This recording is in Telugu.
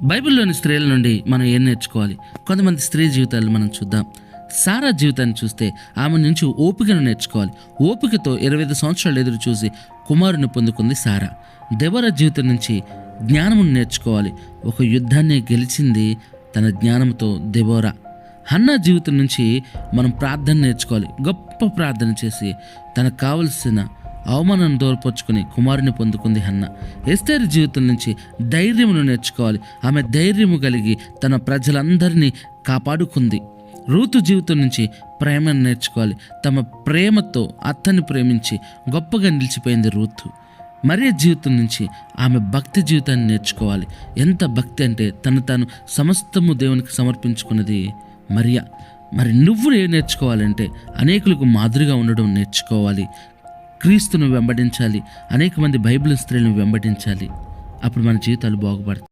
బైబిల్లోని స్త్రీల నుండి మనం ఏం నేర్చుకోవాలి? కొంతమంది స్త్రీ జీవితాలు మనం చూద్దాం. సారా జీవితాన్ని చూస్తే ఆమె నుంచి ఓపికను నేర్చుకోవాలి. ఓపికతో 25 సంవత్సరాలు ఎదురు చూసి కుమారుని పొందుకుంది సారా. దెబోరా జీవితం నుంచి జ్ఞానమును నేర్చుకోవాలి. ఒక యుద్ధాన్ని గెలిచింది తన జ్ఞానంతో దెబోరా. హన్నా జీవితం నుంచి మనం ప్రార్థన నేర్చుకోవాలి. గొప్ప ప్రార్థన చేసి తనకు కావలసిన అవమానం దూరపరుచుకుని కుమారుని పొందుకుంది హన్నా. ఎస్తేరు జీవితం నుంచి ధైర్యమును నేర్చుకోవాలి. ఆమె ధైర్యము కలిగి తన ప్రజలందరినీ కాపాడుకుంది. రూతు జీవితం నుంచి ప్రేమను నేర్చుకోవాలి. తమ ప్రేమతో అత్తని ప్రేమించి గొప్పగా నిలిచిపోయింది రూతు. మరియ జీవితం నుంచి ఆమె భక్తి జీవితాన్ని నేర్చుకోవాలి. ఎంత భక్తి అంటే తాను సమస్తము దేవునికి సమర్పించుకున్నది మరియ. మరి నువ్వు ఏం నేర్చుకోవాలంటే అనేకులకు మాదిరిగా ఉండడం నేర్చుకోవాలి. క్రీస్తును వెంబడించాలి. అనేక మంది బైబిల్ స్త్రీలను వెంబడించాలి. అప్పుడు మన జీవితాలు బాగుపడతాయి.